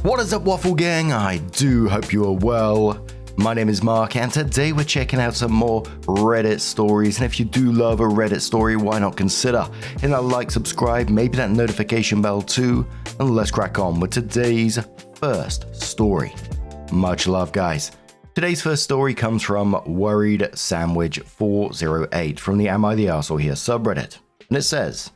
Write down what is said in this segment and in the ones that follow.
What is up, Waffle Gang? I do hope you are well. My name is Mark, and today we're checking out some more Reddit stories. And if you do love a Reddit story, why not consider hitting that like, subscribe, maybe that notification bell too. And let's crack on with today's first story. Much love, guys. Today's first story comes from Worried Sandwich 408 from the Am I the Arsehole Here subreddit. And it says,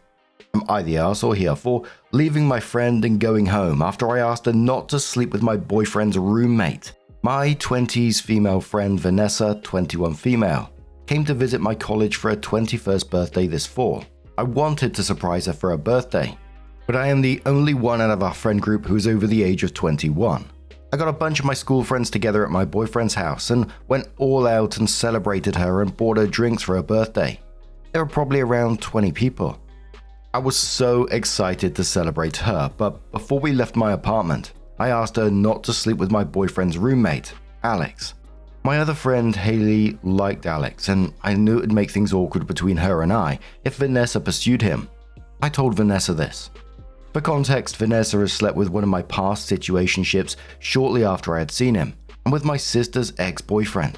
Am I the arsehole here for leaving my friend and going home after I asked her not to sleep with my boyfriend's roommate? My 20s female friend Vanessa, 21 female, came to visit my college for her 21st birthday this fall. I wanted to surprise her for her birthday, but I am the only one out of our friend group who is over the age of 21. I got a bunch of my school friends together at my boyfriend's house and went all out and celebrated her and bought her drinks for her birthday. There were probably around 20 people. I was so excited to celebrate her, but before we left my apartment, I asked her not to sleep with my boyfriend's roommate, Alex. My other friend, Haley, liked Alex, and I knew it would make things awkward between her and I if Vanessa pursued him. I told Vanessa this. For context, Vanessa has slept with one of my past situationships shortly after I had seen him, and with my sister's ex-boyfriend.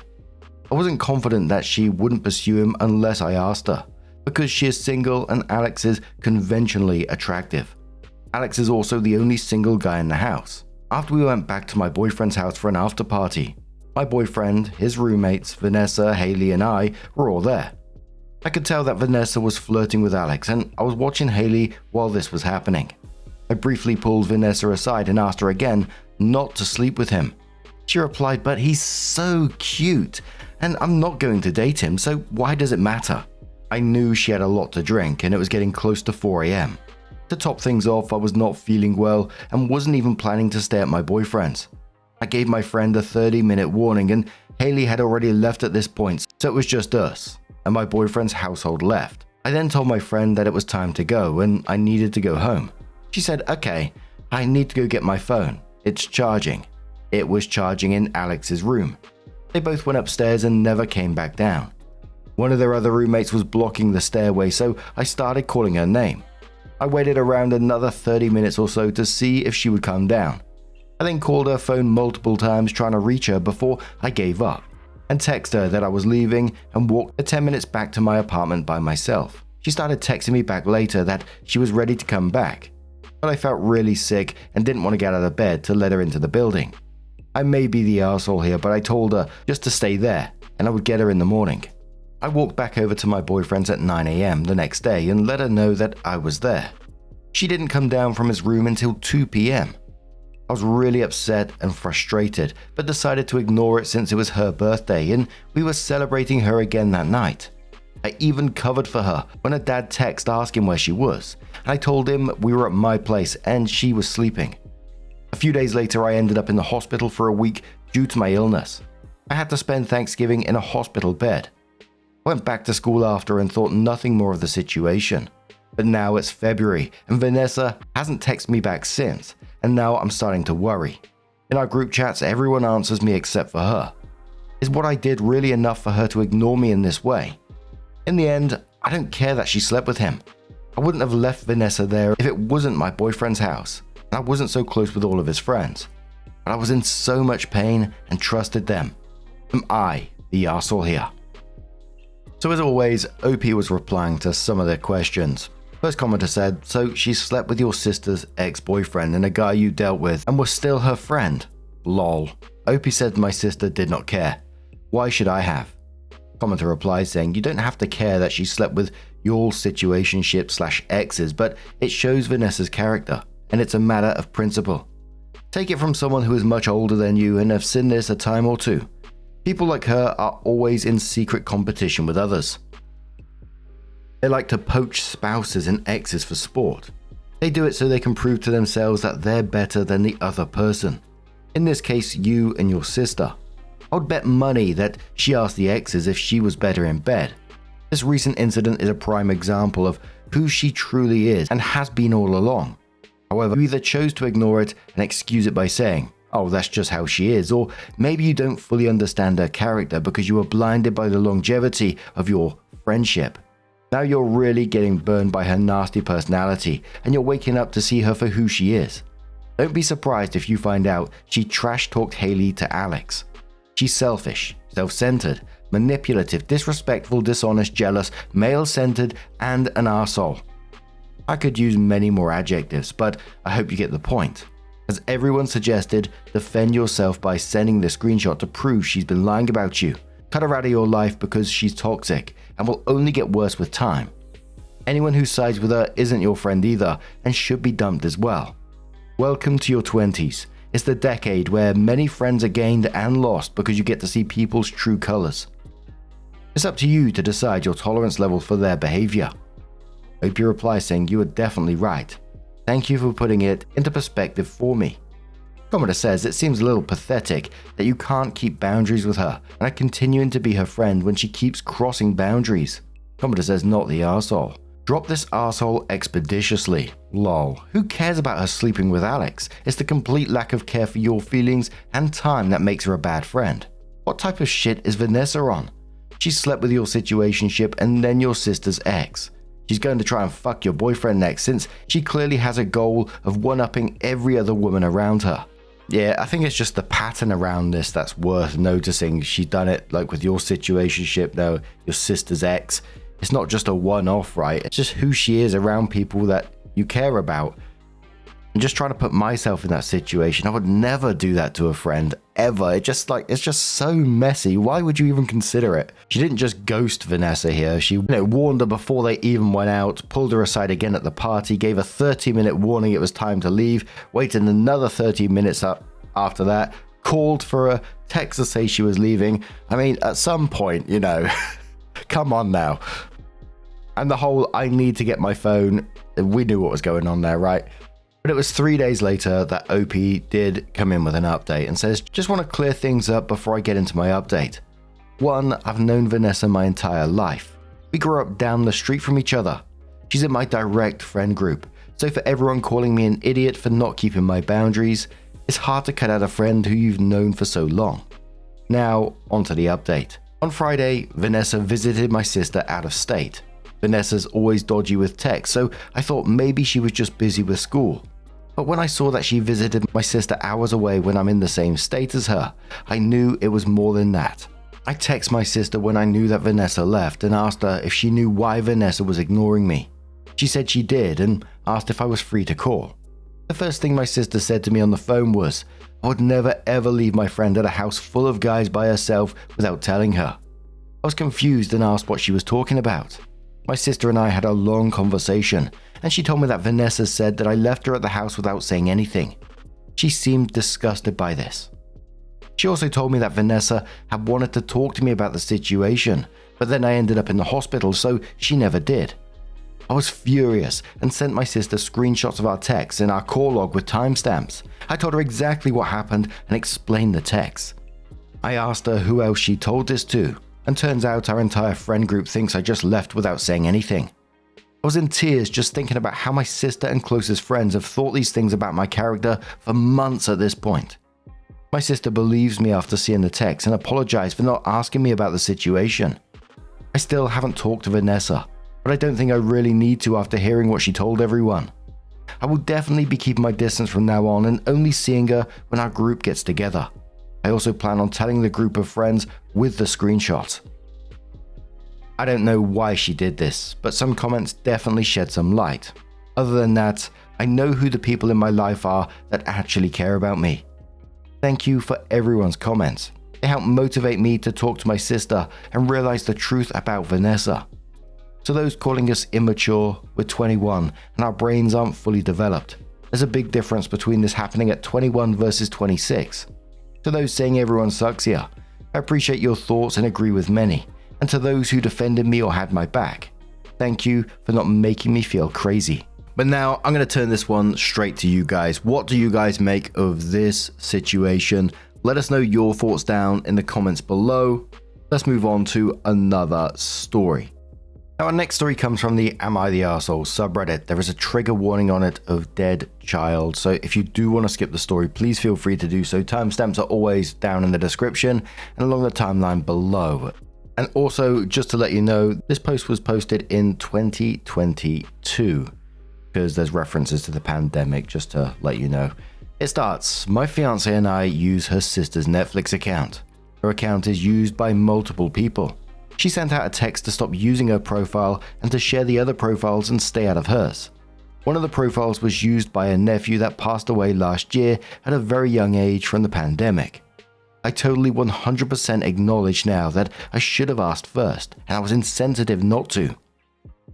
I wasn't confident that she wouldn't pursue him unless I asked her, because she is single and Alex is conventionally attractive. Alex is also the only single guy in the house. After we went back to my boyfriend's house for an after party, my boyfriend, his roommates, Vanessa, Haley, and I were all there. I could tell that Vanessa was flirting with Alex, and I was watching Haley while this was happening. I briefly pulled Vanessa aside and asked her again not to sleep with him. She replied, "But he's so cute, and I'm not going to date him, so why does it matter?" I knew she had a lot to drink, and it was getting close to 4 a.m. To top things off, I was not feeling well and wasn't even planning to stay at my boyfriend's. I gave my friend a 30-minute warning, and Haley had already left at this point, so it was just us, and my boyfriend's household left. I then told my friend that it was time to go and I needed to go home. She said, "Okay, I need to go get my phone. It's charging." It was charging in Alex's room. They both went upstairs and never came back down. One of their other roommates was blocking the stairway, so I started calling her name. I waited around another 30 minutes or so to see if she would come down. I then called her phone multiple times trying to reach her before I gave up, and texted her that I was leaving and walked the 10 minutes back to my apartment by myself. She started texting me back later that she was ready to come back, but I felt really sick and didn't want to get out of bed to let her into the building. I may be the arsehole here, but I told her just to stay there and I would get her in the morning. I walked back over to my boyfriend's at 9 a.m. the next day and let her know that I was there. She didn't come down from his room until 2 p.m. I was really upset and frustrated, but decided to ignore it since it was her birthday and we were celebrating her again that night. I even covered for her when her dad texted asking where she was, and I told him we were at my place and she was sleeping. A few days later, I ended up in the hospital for a week due to my illness. I had to spend Thanksgiving in a hospital bed. I went back to school after and thought nothing more of the situation. But now it's February and Vanessa hasn't texted me back since, and now I'm starting to worry. In our group chats, everyone answers me except for her. Is what I did really enough for her to ignore me in this way? In the end, I don't care that she slept with him. I wouldn't have left Vanessa there if it wasn't my boyfriend's house, and I wasn't so close with all of his friends. But I was in so much pain and trusted them. Am I the arsehole here? So as always, OP was replying to some of their questions. First commenter said, "So she slept with your sister's ex-boyfriend and a guy you dealt with and was still her friend? Lol." OP said, "My sister did not care. Why should I have?" Commenter replies saying, "You don't have to care that she slept with your situationship/exes, but it shows Vanessa's character, and it's a matter of principle. Take it from someone who is much older than you and have seen this a time or two. People like her are always in secret competition with others. They like to poach spouses and exes for sport. They do it so they can prove to themselves that they're better than the other person. In this case, you and your sister. I would bet money that she asked the exes if she was better in bed. This recent incident is a prime example of who she truly is and has been all along. However, you either chose to ignore it and excuse it by saying, 'Oh, that's just how she is,' or maybe you don't fully understand her character because you were blinded by the longevity of your friendship. Now you're really getting burned by her nasty personality and you're waking up to see her for who she is. Don't be surprised if you find out she trash-talked Haley to Alex. She's selfish, self-centered, manipulative, disrespectful, dishonest, jealous, male-centered, and an arsehole. I could use many more adjectives, but I hope you get the point. As everyone suggested, defend yourself by sending the screenshot to prove she's been lying about you. Cut her out of your life because she's toxic and will only get worse with time. Anyone who sides with her isn't your friend either and should be dumped as well. Welcome to your 20s. It's the decade where many friends are gained and lost because you get to see people's true colors. It's up to you to decide your tolerance level for their behavior. Hope you reply saying you are definitely right. Thank you for putting it into perspective for me. Commenter says it seems a little pathetic that you can't keep boundaries with her and are continuing to be her friend when she keeps crossing boundaries. Commenter says not the arsehole. Drop this arsehole expeditiously. Lol. Who cares about her sleeping with Alex? It's the complete lack of care for your feelings and time that makes her a bad friend. What type of shit is Vanessa on? She slept with your situationship and then your sister's ex. She's going to try and fuck your boyfriend next since she clearly has a goal of one-upping every other woman around her. Yeah, I think it's just the pattern around this that's worth noticing. She's done it like with your situationship now, your sister's ex. It's not just a one-off, right? It's just who she is around people that you care about. I'm just trying to put myself in that situation. I would never do that to a friend, ever. It's just so messy. Why would you even consider it? She didn't just ghost Vanessa here. She warned her before they even went out, pulled her aside again at the party, gave a 30-minute warning it was time to leave, waited another 30 minutes up after that, called for a text to say she was leaving. I mean, at some point, come on now. And the whole I need to get my phone, we knew what was going on there, right? But it was 3 days later that OP did come in with an update and says, just want to clear things up before I get into my update. 1, I've known Vanessa my entire life. We grew up down the street from each other. She's in my direct friend group. So for everyone calling me an idiot for not keeping my boundaries, it's hard to cut out a friend who you've known for so long. Now, onto the update. On Friday, Vanessa visited my sister out of state. Vanessa's always dodgy with text, so I thought maybe she was just busy with school. But when I saw that she visited my sister hours away when I'm in the same state as her, I knew it was more than that. I texted my sister when I knew that Vanessa left and asked her if she knew why Vanessa was ignoring me. She said she did and asked if I was free to call. The first thing my sister said to me on the phone was, I would never ever leave my friend at a house full of guys by herself without telling her. I was confused and asked what she was talking about. My sister and I had a long conversation, and she told me that Vanessa said that I left her at the house without saying anything. She seemed disgusted by this. She also told me that Vanessa had wanted to talk to me about the situation, but then I ended up in the hospital, so she never did. I was furious and sent my sister screenshots of our texts and our call log with timestamps. I told her exactly what happened and explained the text. I asked her who else she told this to, and turns out our entire friend group thinks I just left without saying anything. I was in tears just thinking about how my sister and closest friends have thought these things about my character for months at this point. My sister believes me after seeing the text and apologized for not asking me about the situation. I still haven't talked to Vanessa, but I don't think I really need to after hearing what she told everyone. I will definitely be keeping my distance from now on and only seeing her when our group gets together. I also plan on telling the group of friends with the screenshot. I don't know why she did this, but some comments definitely shed some light. Other than that, I know who the people in my life are that actually care about me. Thank you for everyone's comments. They help motivate me to talk to my sister and realize the truth about Vanessa. To those calling us immature, we're 21 and our brains aren't fully developed. There's a big difference between this happening at 21 versus 26. To those saying everyone sucks here, I appreciate your thoughts and agree with many. And to those who defended me or had my back, thank you for not making me feel crazy. But now I'm going to turn this one straight to you guys. What do you guys make of this situation? Let us know your thoughts down in the comments below. Let's move on to another story. Now, our next story comes from the Am I the Arsehole subreddit. There is a trigger warning on it of dead child, so if you do want to skip the story, please feel free to do so. Timestamps are always down in the description and along the timeline below. And also, just to let you know, this post was posted in 2022, because there's references to the pandemic, just to let you know. It starts, my fiance and I use her sister's Netflix account. Her account is used by multiple people. She sent out a text to stop using her profile and to share the other profiles and stay out of hers. One of the profiles was used by a nephew that passed away last year at a very young age from the pandemic. I totally 100% acknowledge now that I should have asked first, and I was insensitive not to.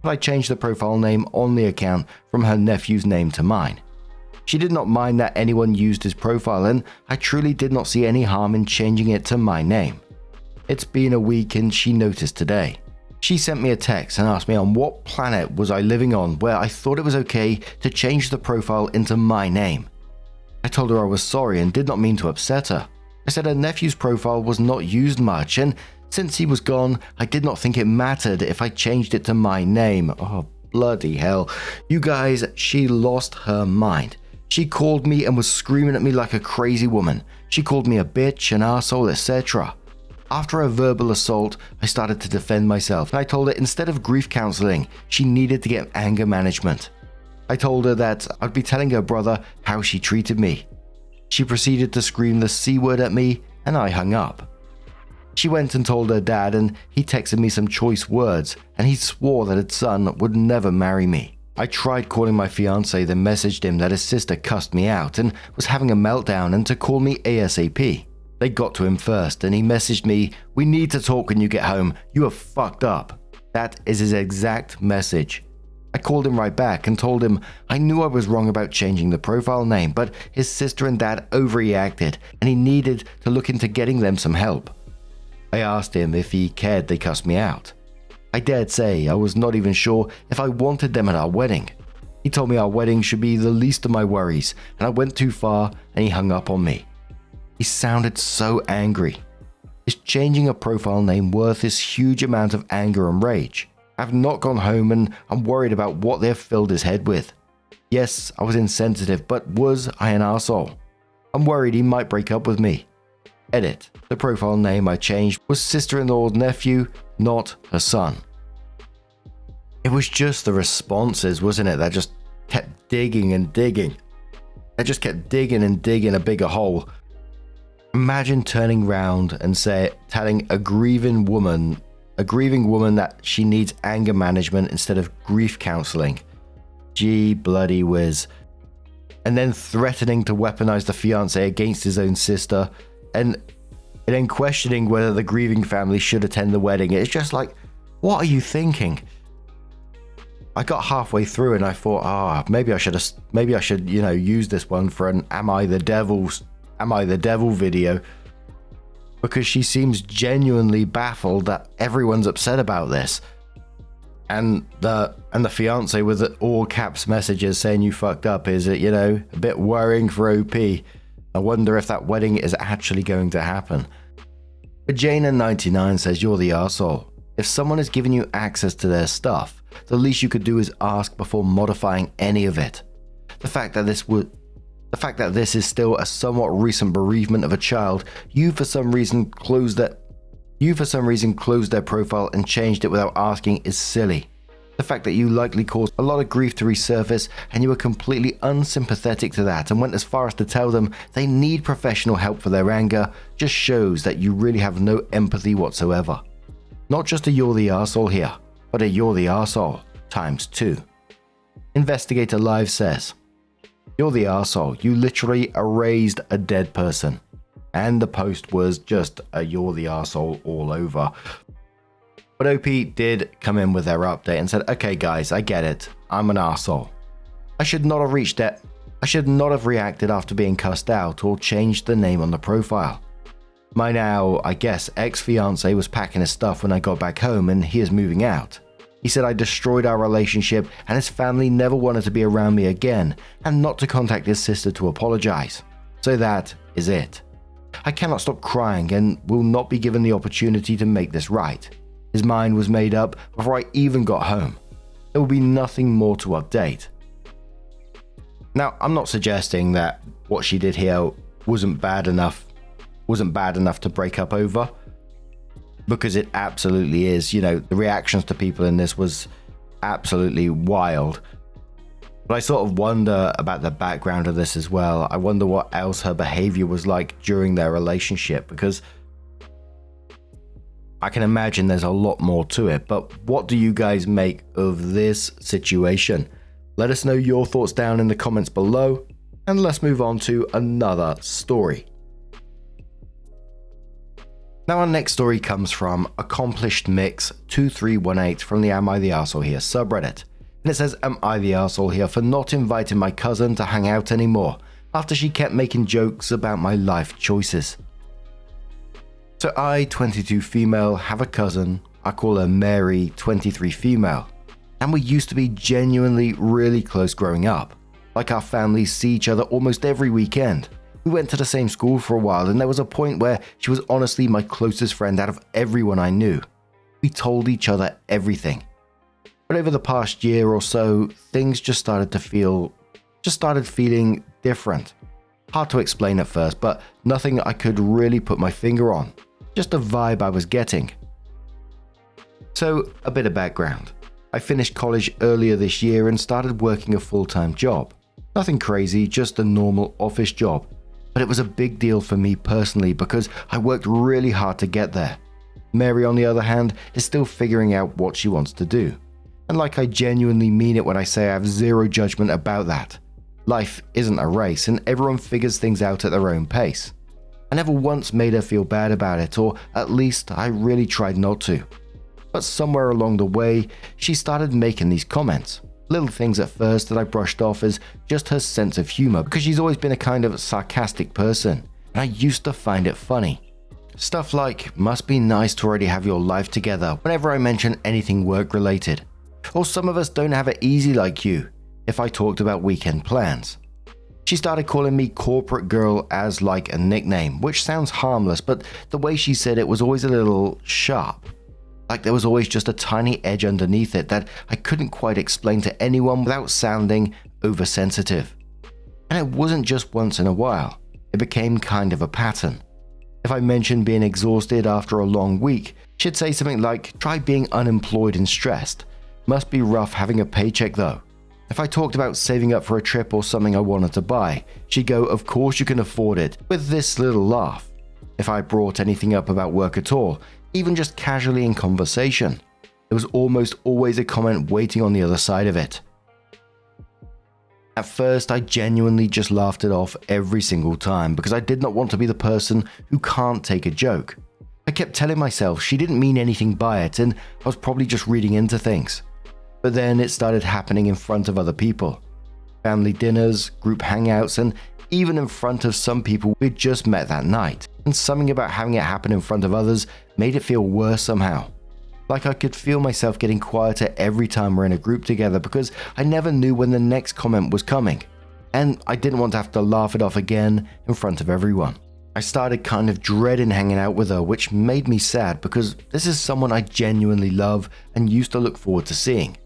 But I changed the profile name on the account from her nephew's name to mine. She did not mind that anyone used his profile, and I truly did not see any harm in changing it to my name. It's been a week and she noticed today. She sent me a text and asked me on what planet was I living on where I thought it was okay to change the profile into my name. I told her I was sorry and did not mean to upset her. I said her nephew's profile was not used much, and since he was gone, I did not think it mattered if I changed it to my name. Oh, bloody hell. You guys, she lost her mind. She called me and was screaming at me like a crazy woman. She called me a bitch, an arsehole, etc. After a verbal assault, I started to defend myself, and I told her instead of grief counseling, she needed to get anger management. I told her that I'd be telling her brother how she treated me. She proceeded to scream the C word at me, and I hung up. She went and told her dad, and he texted me some choice words, and he swore that his son would never marry me. I tried calling my fiance, then messaged him that his sister cussed me out and was having a meltdown and to call me ASAP. They got to him first, and he messaged me, "We need to talk when you get home. You are fucked up." That is his exact message. I called him right back and told him I knew I was wrong about changing the profile name, but his sister and dad overreacted and he needed to look into getting them some help. I asked him if he cared they cussed me out. I dared say I was not even sure if I wanted them at our wedding. He told me our wedding should be the least of my worries, and I went too far and he hung up on me. He sounded so angry. Is changing a profile name worth this huge amount of anger and rage? I've not gone home and I'm worried about what they've filled his head with. Yes, I was insensitive, but was I an arsehole? I'm worried he might break up with me. Edit. The profile name I changed was sister-in-law's nephew, not her son. It was just the responses, wasn't it, that just kept digging and digging. They just kept digging and digging a bigger hole. Imagine turning round and telling a grieving woman that she needs anger management instead of grief counseling. Gee bloody whiz. And then threatening to weaponize the fiancé against his own sister, and then questioning whether the grieving family should attend the wedding. It's just like, what are you thinking? I got halfway through and I thought, maybe I should, use this one for an Am I the Devil video, because she seems genuinely baffled that everyone's upset about this. And the fiance with all caps messages saying you fucked up is, a bit worrying for OP. I wonder if that wedding is actually going to happen. But Jana99 says you're the arsehole. If someone is giving you access to their stuff, the least you could do is ask before modifying any of it. The fact that this is still a somewhat recent bereavement of a child, you for some reason closed their profile and changed it without asking is silly. The fact that you likely caused a lot of grief to resurface and you were completely unsympathetic to that and went as far as to tell them they need professional help for their anger just shows that you really have no empathy whatsoever. Not just a you're the arsehole here, but a you're the arsehole times 2. Investigator Live says, "You're the arsehole. You literally erased a dead person." And the post was just a you're the arsehole all over. But OP did come in with their update and said, "Okay guys, I get it. I'm an arsehole. I should not have reacted after being cussed out or changed the name on the profile. My now, I guess, ex-fiance was packing his stuff when I got back home and he is moving out. He said I destroyed our relationship and his family never wanted to be around me again and not to contact his sister to apologize. So that is it. I cannot stop crying and will not be given the opportunity to make this right. His mind was made up before I even got home. There will be nothing more to update." Now, I'm not suggesting that what she did here wasn't bad enough to break up over, because it absolutely is. The reactions to people in this was absolutely wild. But I sort of wonder about the background of this as well. I wonder what else her behavior was like during their relationship, because I can imagine there's a lot more to it. But what do you guys make of this situation? Let us know your thoughts down in the comments below, and let's move on to another story. Now our next story comes from Accomplished Mix 2318 from the Am I the Arsehole Here subreddit. And it says, am I the arsehole here for not inviting my cousin to hang out anymore after she kept making jokes about my life choices? So I, 22 female, have a cousin. I call her Mary, 23 female. And we used to be genuinely really close growing up. Like our families see each other almost every weekend. We went to the same school for a while, and there was a point where she was honestly my closest friend out of everyone I knew. We told each other everything. But over the past year or so, things just started feeling different. Hard to explain at first, but nothing I could really put my finger on. Just a vibe I was getting. So, a bit of background. I finished college earlier this year and started working a full-time job. Nothing crazy, just a normal office job. But it was a big deal for me personally because I worked really hard to get there. Mary, on the other hand, is still figuring out what she wants to do. And like I genuinely mean it when I say I have zero judgment about that. Life isn't a race and everyone figures things out at their own pace. I never once made her feel bad about it, or at least I really tried not to. But somewhere along the way, she started making these comments. Little things at first that I brushed off as just her sense of humor because she's always been a kind of sarcastic person, and I used to find it funny. Stuff like, must be nice to already have your life together whenever I mention anything work related. Or some of us don't have it easy like you, if I talked about weekend plans. She started calling me corporate girl as like a nickname, which sounds harmless, but the way she said it was always a little sharp. Like there was always just a tiny edge underneath it that I couldn't quite explain to anyone without sounding oversensitive. And it wasn't just once in a while, it became kind of a pattern. If I mentioned being exhausted after a long week, she'd say something like, try being unemployed and stressed. Must be rough having a paycheck though. If I talked about saving up for a trip or something I wanted to buy, she'd go, of course you can afford it, with this little laugh. If I brought anything up about work at all, even just casually in conversation, there was almost always a comment waiting on the other side of it. At first, I genuinely just laughed it off every single time because I did not want to be the person who can't take a joke. I kept telling myself she didn't mean anything by it and I was probably just reading into things. But then it started happening in front of other people. Family dinners, group hangouts, and even in front of some people we'd just met that night. And something about having it happen in front of others made it feel worse somehow. Like I could feel myself getting quieter every time we're in a group together because I never knew when the next comment was coming. And I didn't want to have to laugh it off again in front of everyone. I started kind of dreading hanging out with her, which made me sad because this is someone I genuinely love and used to look forward to seeing.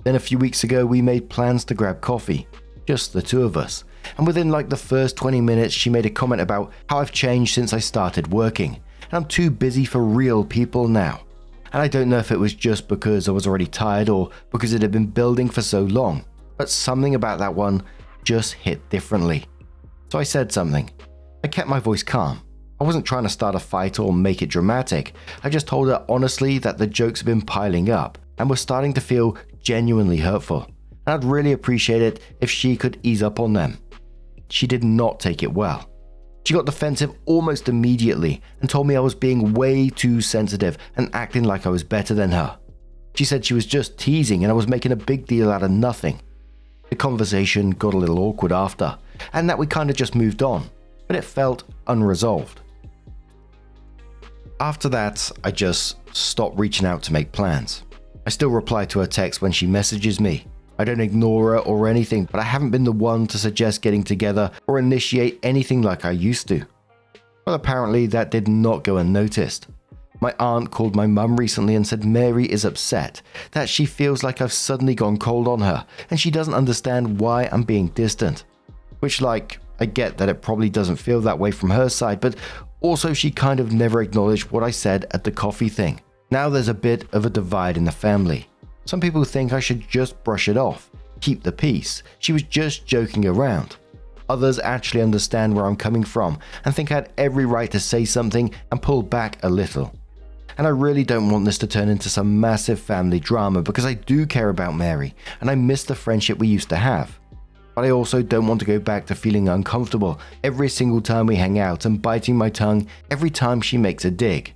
Then a few weeks ago, we made plans to grab coffee, just the two of us. And within like the first 20 minutes, she made a comment about how I've changed since I started working. And I'm too busy for real people now. And I don't know if it was just because I was already tired or because it had been building for so long, but something about that one just hit differently. So I said something. I kept my voice calm. I wasn't trying to start a fight or make it dramatic. I just told her honestly that the jokes had been piling up and were starting to feel genuinely hurtful. And I'd really appreciate it if she could ease up on them. She did not take it well. She got defensive almost immediately and told me I was being way too sensitive and acting like I was better than her. She said she was just teasing and I was making a big deal out of nothing. The conversation got a little awkward after, and that we kind of just moved on, but it felt unresolved. After that, I just stopped reaching out to make plans. I still reply to her text when she messages me. I don't ignore her or anything, but I haven't been the one to suggest getting together or initiate anything like I used to. Well, apparently that did not go unnoticed. My aunt called my mum recently and said Mary is upset, that she feels like I've suddenly gone cold on her and she doesn't understand why I'm being distant. Which, like, I get that it probably doesn't feel that way from her side, but also she kind of never acknowledged what I said at the coffee thing. Now there's a bit of a divide in the family. Some people think I should just brush it off, keep the peace. She was just joking around. Others actually understand where I'm coming from and think I had every right to say something and pull back a little. And I really don't want this to turn into some massive family drama because I do care about Mary and I miss the friendship we used to have. But I also don't want to go back to feeling uncomfortable every single time we hang out and biting my tongue every time she makes a dig.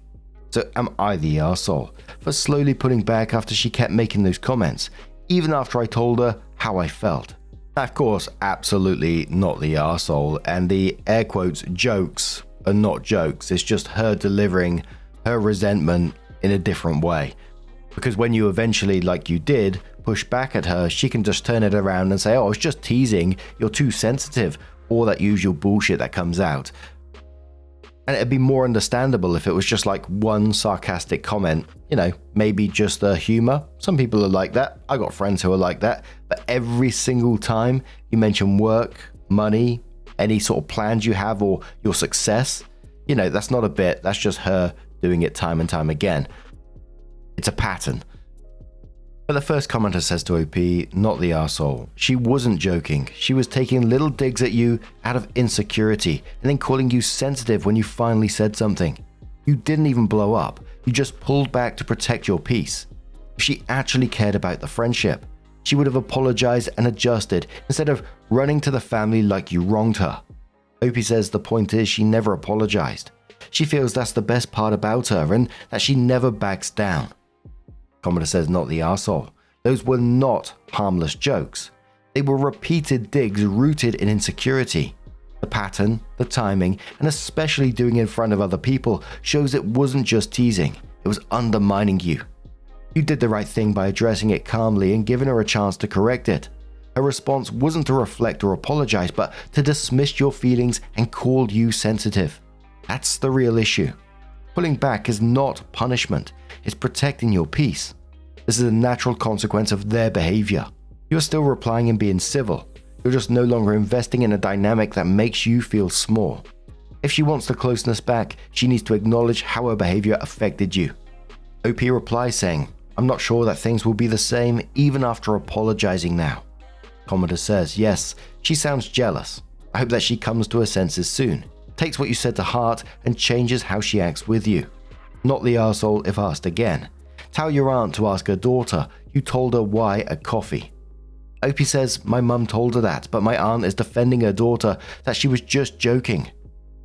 So am I the arsehole for slowly pulling back after she kept making those comments, even after I told her how I felt? Of course, absolutely not the arsehole, and the air quotes jokes are not jokes. It's just her delivering her resentment in a different way. Because when you eventually, like you did, push back at her, she can just turn it around and say, oh, I was just teasing, you're too sensitive, or that usual bullshit that comes out. And it'd be more understandable if it was just like one sarcastic comment, maybe just the humor. Some people are like that. I got friends who are like that. But every single time you mention work, money, any sort of plans you have or your success, that's not a bit. That's just her doing it time and time again. It's a pattern. But the first commenter says to OP, not the arsehole. She wasn't joking. She was taking little digs at you out of insecurity and then calling you sensitive when you finally said something. You didn't even blow up. You just pulled back to protect your peace. If she actually cared about the friendship, she would have apologized and adjusted instead of running to the family like you wronged her. OP says the point is she never apologized. She feels that's the best part about her and that she never backs down. Commenter says not the arsehole. Those were not harmless jokes. They were repeated digs rooted in insecurity. The pattern, the timing, and especially doing it in front of other people shows it wasn't just teasing, it was undermining you. You did the right thing by addressing it calmly and giving her a chance to correct it. Her response wasn't to reflect or apologize, but to dismiss your feelings and call you sensitive. That's the real issue. Pulling back is not punishment, it's protecting your peace. This is a natural consequence of their behavior. You're still replying and being civil. You're just no longer investing in a dynamic that makes you feel small. If she wants the closeness back, she needs to acknowledge how her behavior affected you. OP replies saying, I'm not sure that things will be the same even after apologizing now. Commenter says, yes, she sounds jealous. I hope that she comes to her senses soon, takes what you said to heart and changes how she acts with you. Not the arsehole if asked again. Tell your aunt to ask her daughter you told her why at coffee. OP says, my mum told her that, but my aunt is defending her daughter that she was just joking.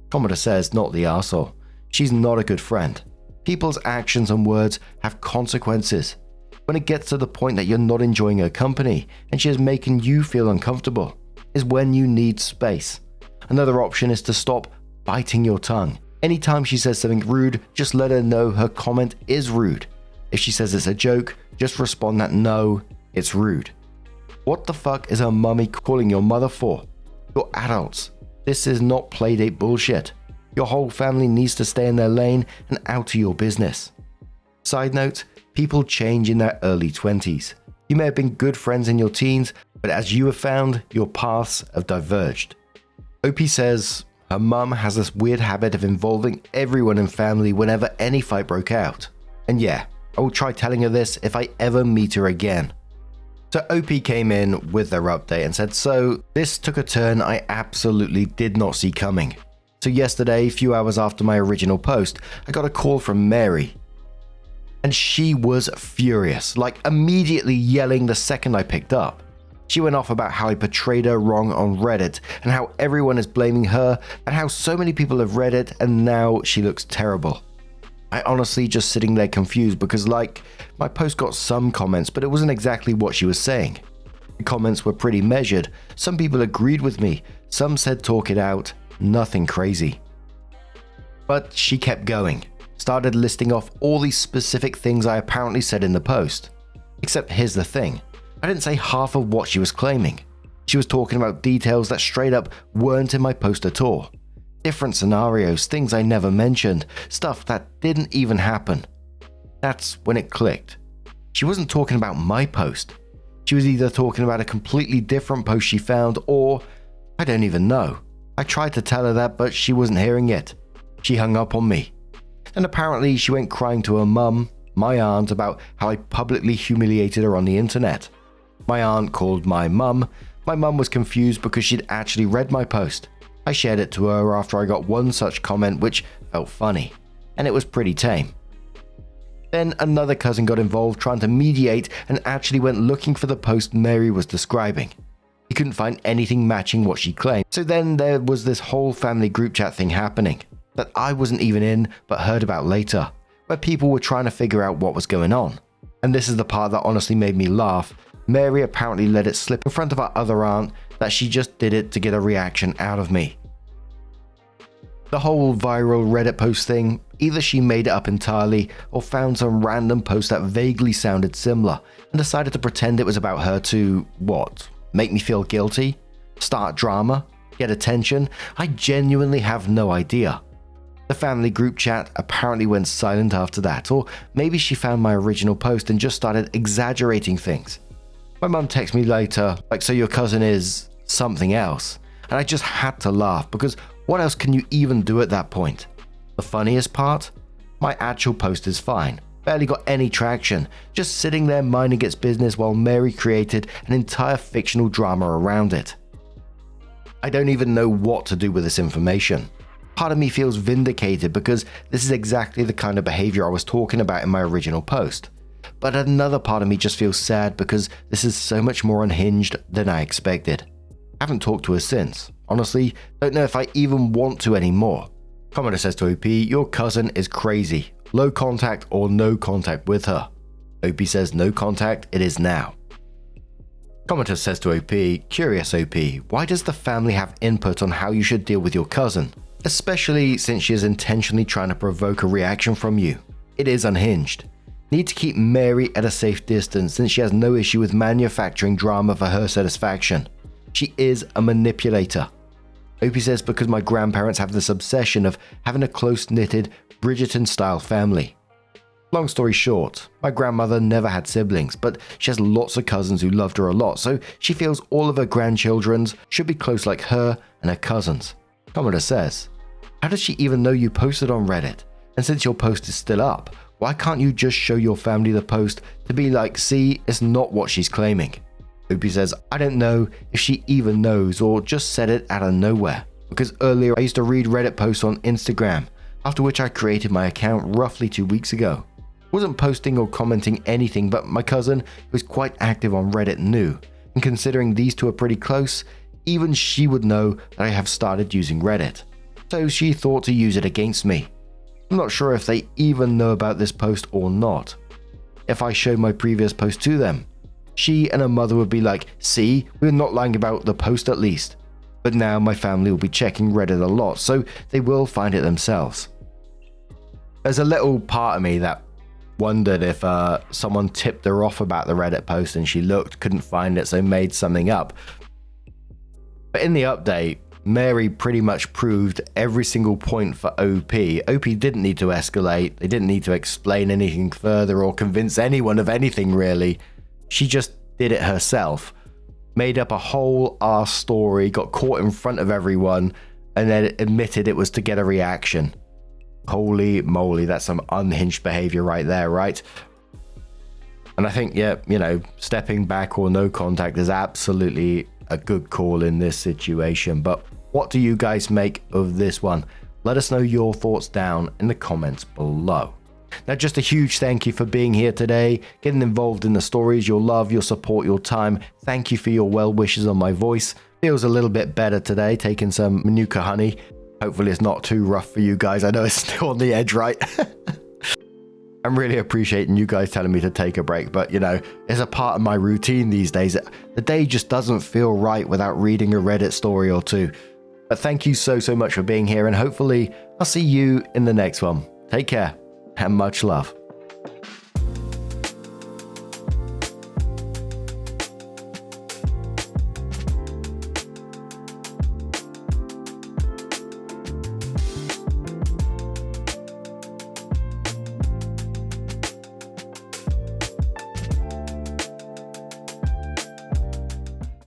Commenter says, not the arsehole. She's not a good friend. People's actions and words have consequences. When it gets to the point that you're not enjoying her company and she is making you feel uncomfortable, is when you need space. Another option is to stop biting your tongue. Anytime she says something rude, just let her know her comment is rude. If she says it's a joke, just respond that no, it's rude. What the fuck is her mummy calling your mother for? You're adults. This is not playdate bullshit. Your whole family needs to stay in their lane and out of your business. Side note, people change in their early 20s. You may have been good friends in your teens, but as you have found, your paths have diverged. OP says her mum has this weird habit of involving everyone in family whenever any fight broke out. And yeah, I will try telling her this if I ever meet her again. So OP came in with their update and said, so this took a turn I absolutely did not see coming. So yesterday, a few hours after my original post, I got a call from Mary. And she was furious, like immediately yelling the second I picked up. She went off about how I portrayed her wrong on Reddit and how everyone is blaming her and how so many people have read it and now she looks terrible. I honestly just sitting there confused because my post got some comments, but it wasn't exactly what she was saying. The comments were pretty measured. Some people agreed with me. Some said talk it out. Nothing crazy. But she kept going. Started listing off all these specific things I apparently said in the post. Except here's the thing. I didn't say half of what she was claiming. She was talking about details that straight up weren't in my post at all. Different scenarios, things I never mentioned, stuff that didn't even happen. That's when it clicked. She wasn't talking about my post. She was either talking about a completely different post she found or I don't even know. I tried to tell her that, but she wasn't hearing it. She hung up on me. And apparently she went crying to her mum, my aunt, about how I publicly humiliated her on the internet. My aunt called my mum. My mum was confused because she'd actually read my post. I shared it to her after I got one such comment which felt funny, and it was pretty tame. Then another cousin got involved trying to mediate and actually went looking for the post Mary was describing. He couldn't find anything matching what she claimed. So then there was this whole family group chat thing happening that I wasn't even in but heard about later, where people were trying to figure out what was going on. And this is the part that honestly made me laugh. Mary apparently let it slip in front of our other aunt that she just did it to get a reaction out of me. The whole viral Reddit post thing, either she made it up entirely or found some random post that vaguely sounded similar and decided to pretend it was about her to, what, make me feel guilty? Start drama? Get attention? I genuinely have no idea. The family group chat apparently went silent after that, or maybe she found my original post and just started exaggerating things. My mum texted me later, like, so your cousin is something else, and I just had to laugh because what else can you even do at that point? The funniest part? My actual post is fine, barely got any traction, just sitting there minding its business while Mary created an entire fictional drama around it. I don't even know what to do with this information. Part of me feels vindicated because this is exactly the kind of behavior I was talking about in my original post. But another part of me just feels sad because this is so much more unhinged than I expected. I haven't talked to her since. Honestly, don't know if I even want to anymore. Commenter says to OP, your cousin is crazy. Low contact or no contact with her. OP says no contact, it is now. Commenter says to OP, curious OP, why does the family have input on how you should deal with your cousin? Especially since she is intentionally trying to provoke a reaction from you. It is unhinged. Need to keep Mary at a safe distance since she has no issue with manufacturing drama for her satisfaction. She is a manipulator. Opie says because my grandparents have this obsession of having a close-knitted Bridgerton-style family. Long story short, my grandmother never had siblings, but she has lots of cousins who loved her a lot, so she feels all of her grandchildren should be close like her and her cousins. Commenter says, how does she even know you posted on Reddit? And since your post is still up, why can't you just show your family the post to be like, see, it's not what she's claiming? Opie says, I don't know if she even knows or just said it out of nowhere. Because earlier I used to read Reddit posts on Instagram, after which I created my account roughly 2 weeks ago. Wasn't posting or commenting anything, but my cousin, who is quite active on Reddit, knew. And considering these two are pretty close, even she would know that I have started using Reddit. So she thought to use it against me. I'm not sure if they even know about this post or not. If I showed my previous post to them, she and her mother would be like, see, we're not lying about the post at least. But now my family will be checking Reddit a lot, so they will find it themselves. There's a little part of me that wondered if someone tipped her off about the Reddit post and she looked, couldn't find it, so made something up. But in the update, Mary pretty much proved every single point for OP. OP didn't need to escalate, they didn't need to explain anything further or convince anyone of anything really. She just did it herself. Made up a whole arse story, got caught in front of everyone, and then admitted it was to get a reaction. Holy moly, that's some unhinged behavior right there, right? And I think, yeah, you know, stepping back or no contact is absolutely a good call in this situation. But what do you guys make of this one? Let us know your thoughts down in the comments below. Now, just a huge thank you for being here today, getting involved in the stories, your love, your support, your time. Thank you for your well wishes on my voice. Feels a little bit better today, taking some Manuka honey. Hopefully it's not too rough for you guys. I know it's still on the edge, right? I'm really appreciating you guys telling me to take a break, but you know, it's a part of my routine these days. The day just doesn't feel right without reading a Reddit story or two. But thank you so much for being here, and hopefully I'll see you in the next one. Take care and much love.